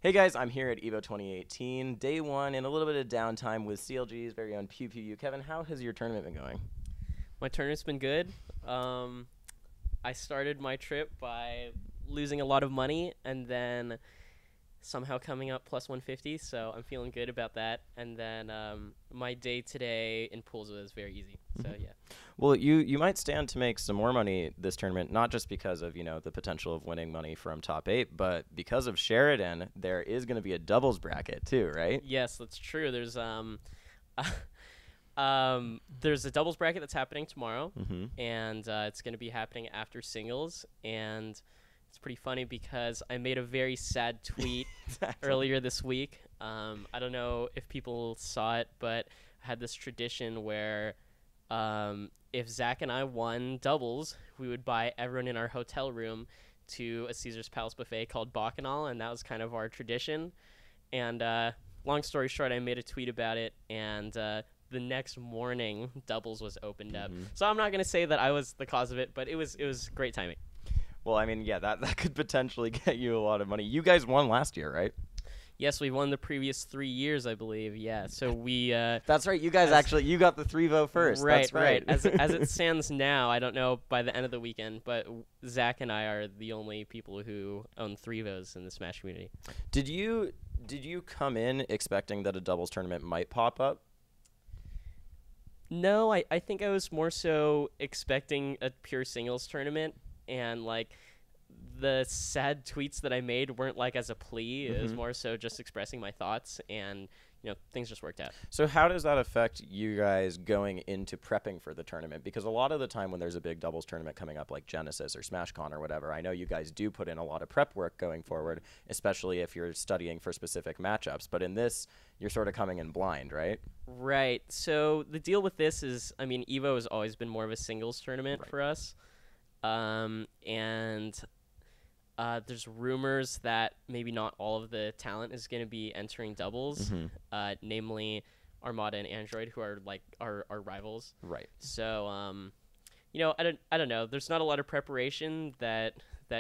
Hey guys, I'm here at EVO 2018, day one, and a little bit of downtime with CLG's very own PewPewU. Kevin, how has your tournament been going? My tournament's been good. I started my trip by losing a lot of money and then somehow coming up plus 150, so I'm feeling good about that. And then my day today in pools was very easy, so yeah. Well, you might stand to make some more money this tournament, not just because of, the potential of winning money from top 8, but because of Sheridan, there is going to be a doubles bracket too, right? Yes, that's true. There's a doubles bracket that's happening tomorrow, and it's going to be happening after singles, and it's pretty funny because I made a very sad tweet earlier this week. I don't know if people saw it, but I had this tradition where if Zach and I won doubles, we would buy everyone in our hotel room to a Caesar's Palace buffet called Bacchanal, and that was kind of our tradition. And long story short, I made a tweet about it, and the next morning, doubles was opened up. So I'm not going to say that I was the cause of it, but it was great timing. Well, I mean, yeah, that could potentially get you a lot of money. You guys won last year, right? Yes, we won the previous 3 years, I believe. Yeah, so we. That's right. You guys you got the 3-vote first. Right, That's right. As it stands now, I don't know by the end of the weekend, but Zach and I are the only people who own 3 votes in the Smash community. Did you come in expecting that a doubles tournament might pop up? No, I think I was more so expecting a pure singles tournament, and the sad tweets that I made weren't as a plea. It was more so just expressing my thoughts, and things just worked out. So how does that affect you guys going into prepping for the tournament? Because a lot of the time when there's a big doubles tournament coming up like Genesis or SmashCon or whatever, I know you guys do put in a lot of prep work going forward, especially if you're studying for specific matchups. But in this, you're sort of coming in blind, right? Right. So the deal with this is, I mean, EVO has always been more of a singles tournament for us. There's rumors that maybe not all of the talent is going to be entering doubles, namely Armada and Android, who are our rivals. Right. So, I don't know. There's not a lot of preparation that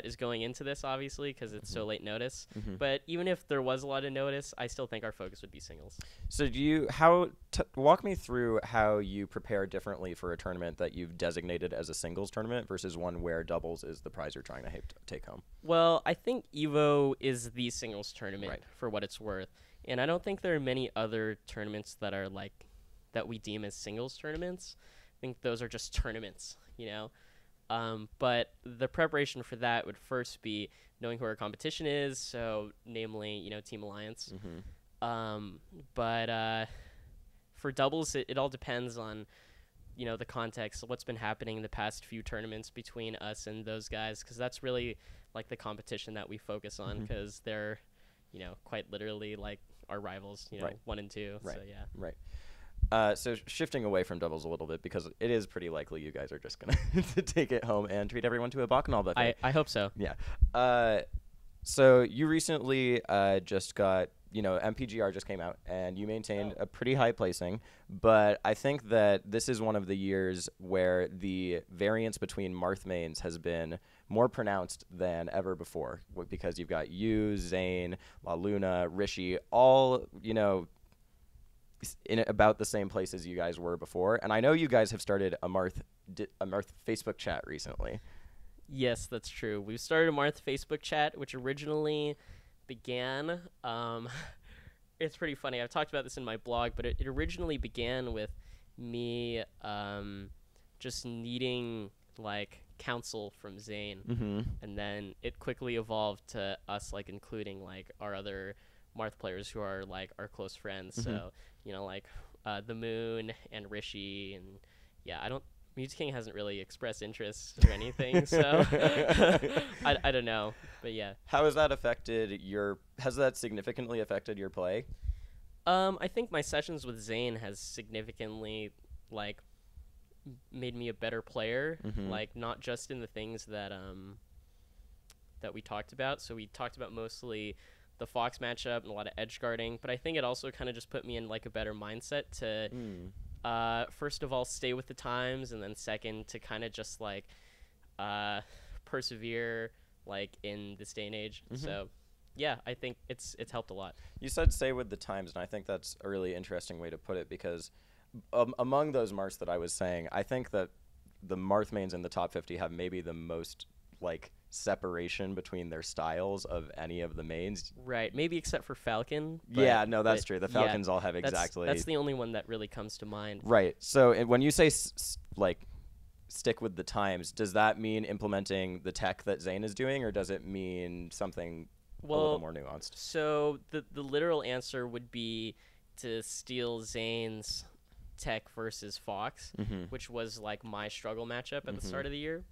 is going into this, obviously, because it's so late notice. But even if there was a lot of notice, I still think our focus would be singles. So walk me through how you prepare differently for a tournament that you've designated as a singles tournament versus one where doubles is the prize you're trying to take home? Well, I think EVO is the singles tournament for what it's worth. And I don't think there are many other tournaments that are that we deem as singles tournaments. I think those are just tournaments, But the preparation for that would first be knowing who our competition is, so namely, Team Alliance. But for doubles, it all depends on, the context, what's been happening in the past few tournaments between us and those guys, because that's really, the competition that we focus on, because they're, quite literally, our rivals, 1 and 2, so yeah. Right. So shifting away from doubles a little bit, because it is pretty likely you guys are just going to take it home and treat everyone to a Bacchanal buffet. I hope so. Yeah. So you recently just got, MPGR just came out, and you maintained a pretty high placing. But I think that this is one of the years where the variance between Marth mains has been more pronounced than ever before, because you've got you, Zane, La Luna, Rishi, all, in about the same place as you guys were before. And I know you guys have started a Marth Facebook chat recently. Yes, that's true. We've started a Marth Facebook chat, which originally began, it's pretty funny. I've talked about this in my blog, but it originally began with me just needing counsel from Zane. And then it quickly evolved to us including our other Marth players who are our close friends. So, the Moon and Rishi, and yeah, Music King hasn't really expressed interest or anything, so I don't know, but yeah. How has that has that significantly affected your play? I think my sessions with Zane has significantly made me a better player, not just in the things that we talked about. So we talked about mostly the Fox matchup and a lot of edge guarding, but I think it also kind of just put me in a better mindset to first of all stay with the times, and then second to kind of just persevere in this day and age. So yeah, I think it's helped a lot. You said stay with the times, and I think that's a really interesting way to put it because among those Marths that I was saying, I think that the Marth mains in the top 50 have maybe the most like separation between their styles of any of the mains. Right, maybe except for Falcon. Yeah, no, that's true. The Falcons all have exactly. That's the only one that really comes to mind. Right. So when you say like stick with the times, does that mean implementing the tech that Zane is doing, or does it mean something a little more nuanced? So the literal answer would be to steal Zane's tech versus Fox, which was like my struggle matchup at the start of the year.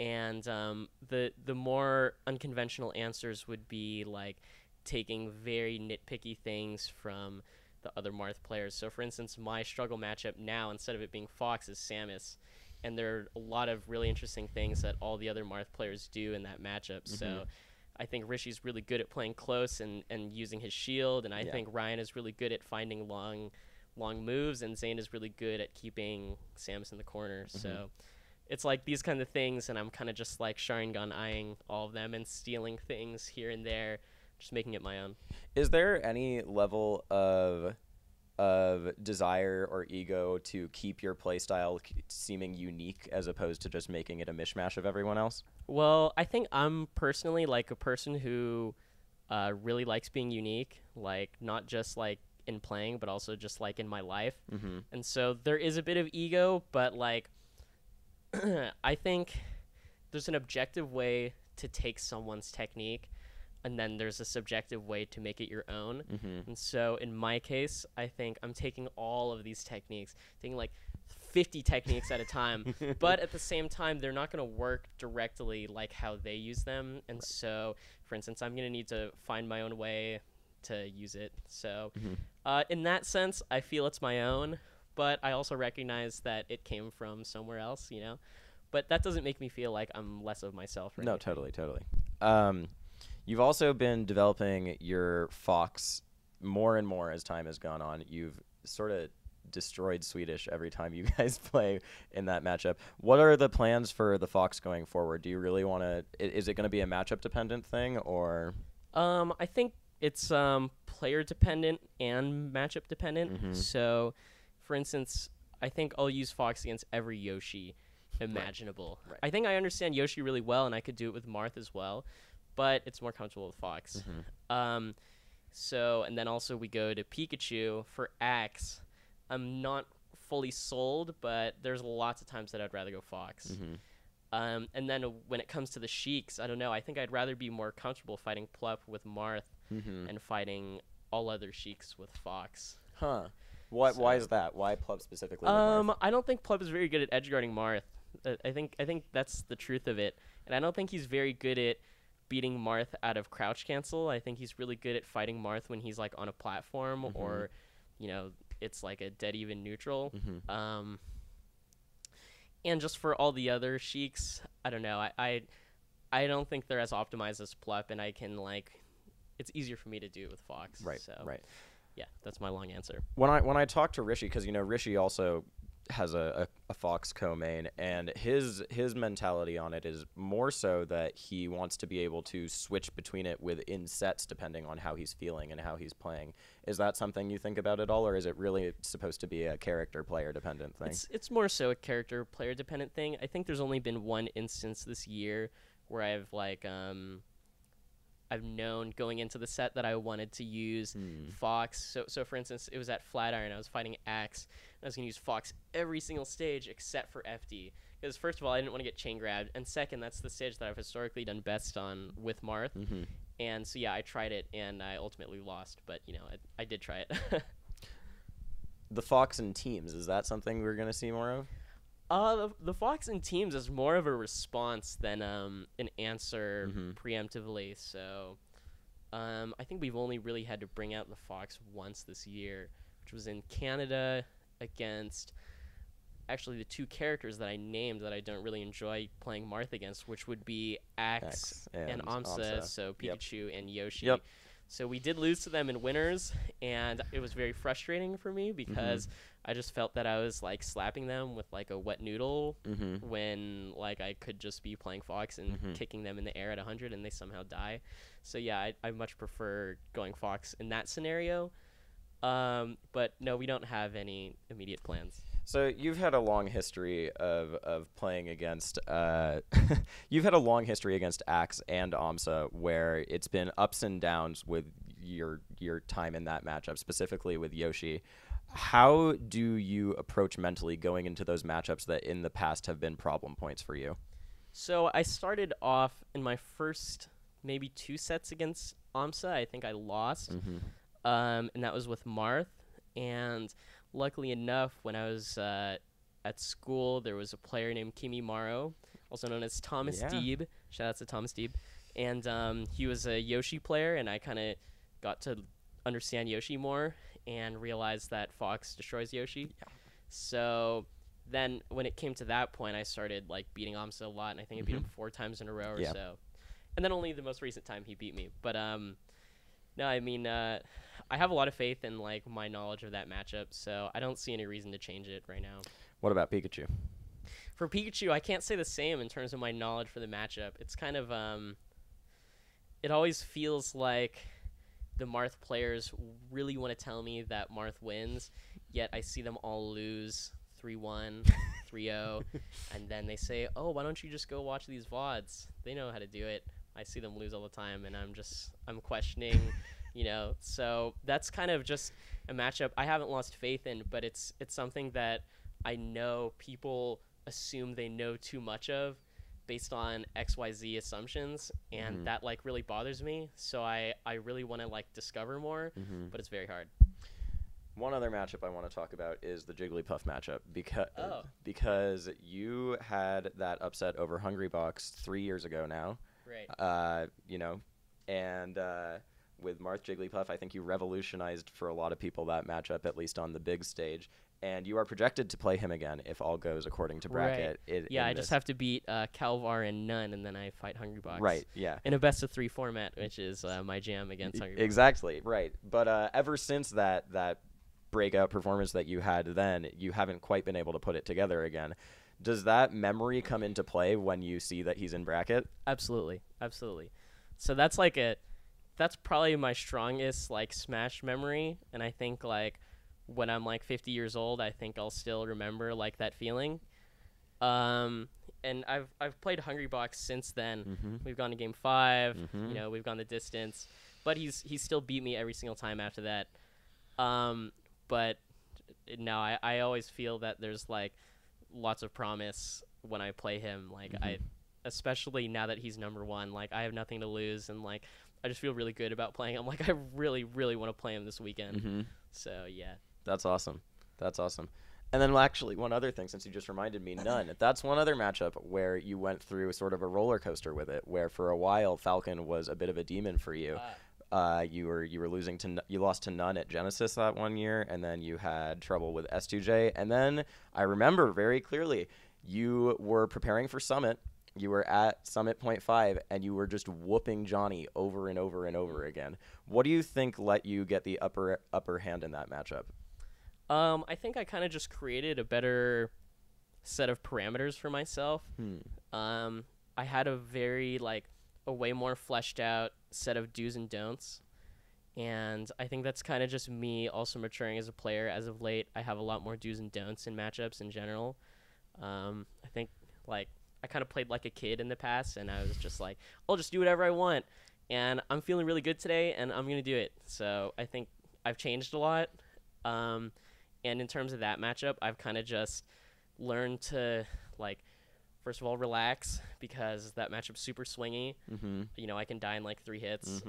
And the more unconventional answers would be like taking very nitpicky things from the other Marth players. So for instance, my struggle matchup now, instead of it being Fox, is Samus. And there are a lot of really interesting things that all the other Marth players do in that matchup. So I think Rishi's really good at playing close and using his shield, and I think Ryan is really good at finding long moves, and Zane is really good at keeping Samus in the corner. So it's like these kind of things, and I'm kind of just like Sharingan eyeing all of them and stealing things here and there, just making it my own. Is there any level of desire or ego to keep your playstyle seeming unique as opposed to just making it a mishmash of everyone else? Well, I think I'm personally like a person who really likes being unique, like not just like in playing, but also just like in my life. And so there is a bit of ego, but like I think there's an objective way to take someone's technique, and then there's a subjective way to make it your own. And so in my case, I think I'm taking all of these techniques, taking like 50 techniques at a time, but at the same time, they're not going to work directly like how they use them. And so, for instance, I'm going to need to find my own way to use it. So in that sense, I feel it's my own, but I also recognize that it came from somewhere else, you know? But that doesn't make me feel like I'm less of myself. Right? No, totally. You've also been developing your Fox more and more as time has gone on. You've sort of destroyed Swedish every time you guys play in that matchup. What are the plans for the Fox going forward? Do you really want to... Is it going to be a matchup-dependent thing, or...? I think it's player-dependent and matchup-dependent. So, for instance, I think I'll use Fox against every Yoshi imaginable. Right. I think I understand Yoshi really well, and I could do it with Marth as well, but it's more comfortable with Fox. So, and then also we go to Pikachu for Axe. I'm not fully sold, but there's lots of times that I'd rather go Fox. And then when it comes to the Sheiks, I don't know. I think I'd rather be more comfortable fighting Plup with Marth and fighting all other Sheiks with Fox. Why is that? Why Plup specifically with Marth? I don't think Plup is very good at edge guarding Marth. I think that's the truth of it. And I don't think he's very good at beating Marth out of crouch cancel. I think he's really good at fighting Marth when he's like on a platform or, you know, it's like a dead even neutral. And just for all the other Sheiks, I don't know. I don't think they're as optimized as Plup, and I can like, it's easier for me to do it with Fox. Right. Yeah, that's my long answer. When I talk to Rishi, because you know Rishi also has a Fox co-main, and his mentality on it is more so that he wants to be able to switch between it within sets depending on how he's feeling and how he's playing. Is that something you think about at all, or is it really supposed to be a character player dependent thing? It's more so a character player dependent thing. I think there's only been one instance this year where I've like I've known going into the set that I wanted to use Fox. So for instance, it was at Flatiron. I was fighting Axe, and I was going to use Fox every single stage except for FD. Because first of all, I didn't want to get chain grabbed, and second, that's the stage that I've historically done best on with Marth. And so yeah, I tried it, and I ultimately lost. But you know, I did try it. The Fox in teams, is that something we're going to see more of? The Fox in teams is more of a response than an answer preemptively. So I think we've only really had to bring out the Fox once this year, which was in Canada against actually the two characters that I named that I don't really enjoy playing Marth against, which would be Axe and Amsa, so Pikachu and Yoshi. So we did lose to them in winners, and it was very frustrating for me because I just felt that I was like slapping them with like a wet noodle when like I could just be playing Fox and kicking them in the air at 100 and they somehow die. So yeah, I much prefer going Fox in that scenario. But no, we don't have any immediate plans. So you've had a long history of playing against you've had a long history against Axe and AMSA where it's been ups and downs with your time in that matchup, specifically with Yoshi. How do you approach mentally going into those matchups that in the past have been problem points for you? So I started off in my first maybe 2 sets against AMSA. I think I lost, and that was with Marth. And luckily enough, when I was at school, there was a player named Kimi Maro, also known as Thomas Deeb. Shout out to Thomas Deeb. And he was a Yoshi player, and I kind of got to understand Yoshi more and realized that Fox destroys Yoshi. Yeah. So then when it came to that point, I started like beating AMSA a lot, and I think I beat him 4 times in a row or so. And then only the most recent time he beat me. But no, I mean, I have a lot of faith in like my knowledge of that matchup, so I don't see any reason to change it right now. What about Pikachu? For Pikachu, I can't say the same in terms of my knowledge for the matchup. It's kind of it always feels like the Marth players really want to tell me that Marth wins, yet I see them all lose 3-1, 3-0, and then they say, oh, why don't you just go watch these VODs? They know how to do it. I see them lose all the time, and I'm questioning, you know. So that's kind of just a matchup I haven't lost faith in, but it's something that I know people assume they know too much of based on XYZ assumptions, and that like really bothers me. So I really want to like discover more, but it's very hard. One other matchup I want to talk about is the Jigglypuff matchup because you had that upset over Hungrybox 3 years ago now. Right. You know, and with Marth Jigglypuff, I think you revolutionized for a lot of people that matchup, at least on the big stage. And you are projected to play him again if all goes according to bracket. Right. I just have to beat Calvar and None, and then I fight Hungrybox. Right, yeah. In a best-of-3 format, which is my jam against Hungrybox. Exactly, right. But ever since that breakout performance that you had then, you haven't quite been able to put it together again. Does that memory come into play when you see that he's in bracket? Absolutely. So that's probably my strongest like Smash memory, and I think like when I'm like 50 years old, I think I'll still remember like that feeling. And I've played Hungrybox since then. We've gone to game 5, you know, we've gone the distance, but he's still beat me every single time after that. But no, I always feel that there's like lots of promise when I play him. Like especially now that he's number 1, like I have nothing to lose, and like I just feel really good about playing him. Like I really, really want to play him this weekend. So yeah. That's awesome. And then actually one other thing, since you just reminded me, None. That's one other matchup where you went through sort of a roller coaster with it, where for a while Falcon was a bit of a demon for you. You were losing to you lost to None at Genesis that one year, and then you had trouble with S2J, and then I remember very clearly you were preparing for Summit. You were at Summit Point 5, and you were just whooping Johnny over and over and over again. What do you think let you get the upper hand in that matchup? I think I kind of just created a better set of parameters for myself. I had a way more fleshed out set of do's and don'ts, and I think that's kind of just me also maturing as a player. As of late, I have a lot more do's and don'ts in matchups in general. I think like I kind of played like a kid in the past, and I was just like, I'll just do whatever I want, and I'm feeling really good today, and I'm gonna do it. So I think I've changed a lot. And in terms of that matchup, I've kind of just learned to, like, first of all, relax, because that matchup's super swingy. You know, I can die in, like, 3 hits.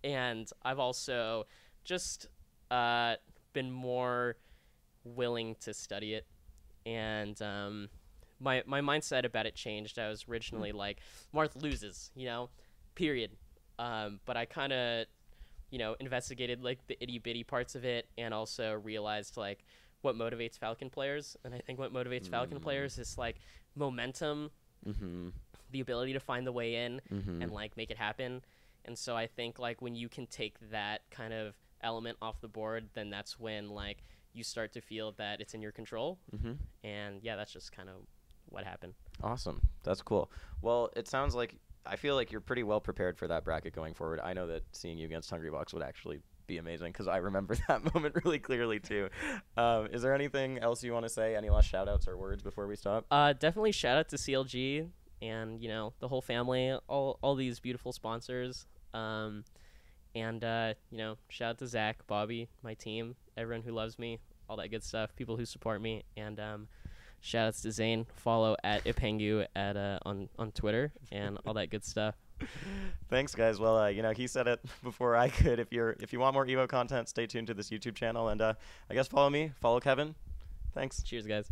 And I've also just been more willing to study it. And my mindset about it changed. I was originally like, Marth loses, you know, period. But I kind of, you know, investigated like the itty bitty parts of it, and also realized like what motivates Falcon players. And I think what motivates Falcon players is like momentum, the ability to find the way in and like make it happen. And so I think like when you can take that kind of element off the board, then that's when like you start to feel that it's in your control. And yeah, that's just kind of what happened. Awesome. That's cool. Well, it sounds like I feel like you're pretty well prepared for that bracket going forward. I know that seeing you against Hungrybox would actually be amazing because I remember that moment really clearly too. Is there anything else you want to say? Any last shout outs or words before we stop? Definitely shout out to CLG and, you know, the whole family, all these beautiful sponsors. And, you know, shout out to Zach, Bobby, my team, everyone who loves me, all that good stuff, people who support me. And shout outs to Zane. Follow at Epengu on Twitter and all that good stuff. Thanks, guys. Well, you know, he said it before I could. If you want more EVO content, stay tuned to this YouTube channel. And I guess follow me, follow Kevin. Thanks. Cheers, guys.